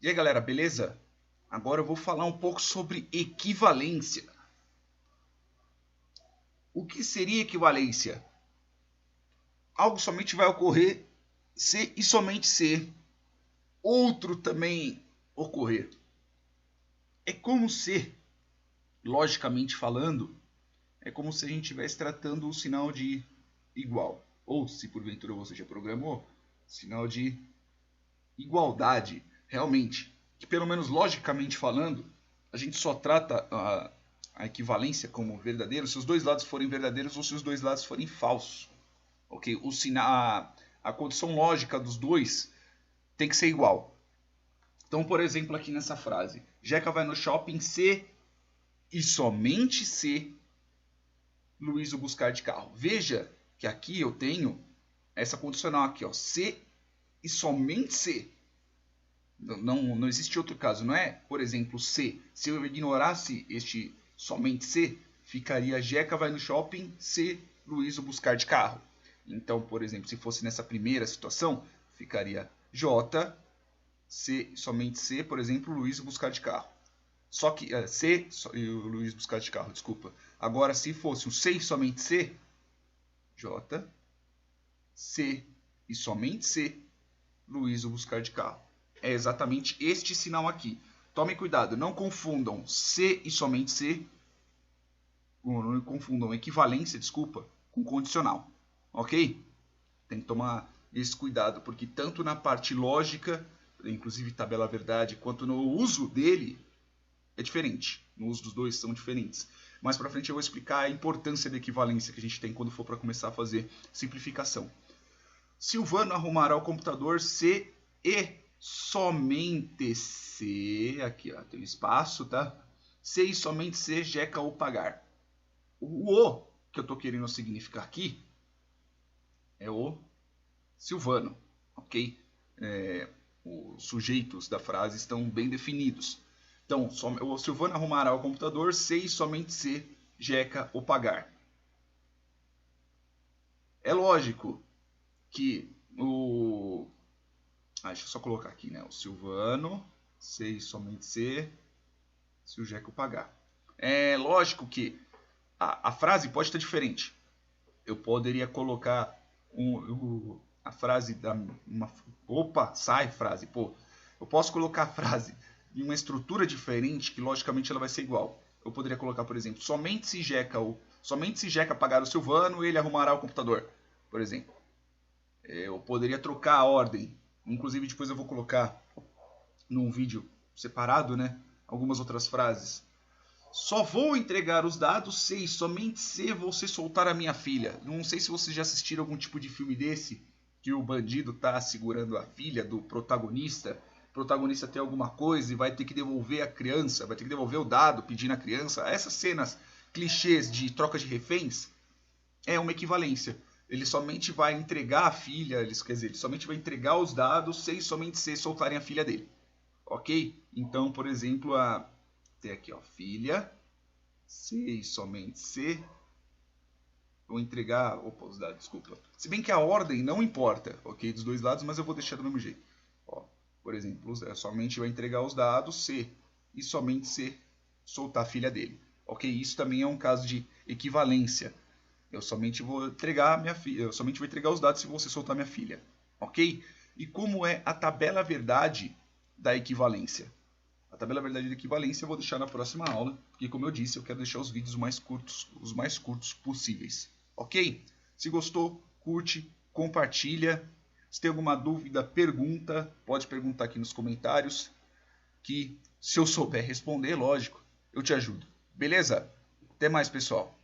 E aí galera, beleza? Agora eu vou falar um pouco sobre equivalência. O que seria equivalência? Algo somente vai ocorrer se e somente se outro também ocorrer. É como se, logicamente falando, é como se a gente estivesse tratando o sinal de igual. Ou, se porventura você já programou, sinal de igualdade, realmente. Que pelo menos logicamente falando, a gente só trata a equivalência como verdadeiro se os dois lados forem verdadeiros ou se os dois lados forem falsos. Ok? A condição lógica dos dois tem que ser igual. Então, por exemplo, aqui nessa frase, Jeca vai no shopping se e somente se Luiz o buscar de carro. Veja que aqui eu tenho essa condicional aqui, ó, se e somente se. Não existe outro caso, não é? Por exemplo, se eu ignorasse este somente se, ficaria Jeca vai no shopping se Luiz o buscar de carro. Então, por exemplo, se fosse nessa primeira situação, ficaria J, se, somente se, por exemplo, Luiz o buscar de carro. Só que, se e o Luiz buscar de carro, desculpa. Agora, se fosse o se e somente se, J, se e somente se, Luiz o buscar de carro. É exatamente este sinal aqui. Tomem cuidado, não confundam se e somente se, não confundam equivalência, desculpa, com condicional. Ok? Tem que tomar esse cuidado, porque tanto na parte lógica, inclusive tabela verdade, quanto no uso dele, é diferente. No uso dos dois são diferentes. Mais para frente eu vou explicar a importância da equivalência que a gente tem quando for para começar a fazer simplificação. Silvano arrumará o computador se e somente se, aqui ó, tem um espaço, tá? Se e somente se Jeca o pagar. O que eu estou querendo significar aqui é o Silvano, ok? Os sujeitos da frase estão bem definidos. Então, o Silvano arrumará o computador se e somente se Jeca o pagar. É lógico que o... deixa eu só colocar aqui, né? O Silvano, se e somente se o Jeca o pagar. É lógico que a frase pode estar diferente. Eu poderia colocar a frase da... sai frase. Pô, eu posso colocar a frase em uma estrutura diferente que logicamente ela vai ser igual. Eu poderia colocar, por exemplo, somente se Jeca pagar o Silvano, ele arrumará o computador, por exemplo. Eu poderia trocar a ordem. Inclusive depois eu vou colocar num vídeo separado, né, algumas outras frases. Só vou entregar os dados se e somente se você soltar a minha filha. Não sei se vocês já assistiram algum tipo de filme desse, que o bandido tá segurando a filha do protagonista. O protagonista tem alguma coisa e vai ter que devolver a criança, vai ter que devolver o dado pedindo a criança. Essas cenas clichês de troca de reféns é uma equivalência. Ele somente vai entregar a filha, ele somente vai entregar os dados se e somente se soltarem a filha dele. Ok? Então, por exemplo, tem aqui, ó, filha, se e somente se, vou entregar, os dados, desculpa. Se bem que a ordem não importa, ok, dos dois lados, mas eu vou deixar do mesmo jeito. Ó, por exemplo, somente vai entregar os dados se e somente se soltar a filha dele. Ok, isso também é um caso de equivalência. Eu somente vou entregar minha filha, eu somente vou entregar os dados se você soltar minha filha. Ok? E como é a tabela verdade da equivalência? A tabela verdade da equivalência eu vou deixar na próxima aula, porque como eu disse, eu quero deixar os vídeos os mais curtos possíveis. Ok? Se gostou, curte, compartilha. Se tem alguma dúvida, pergunta, pode perguntar aqui nos comentários, que se eu souber responder, lógico, eu te ajudo. Beleza? Até mais, pessoal.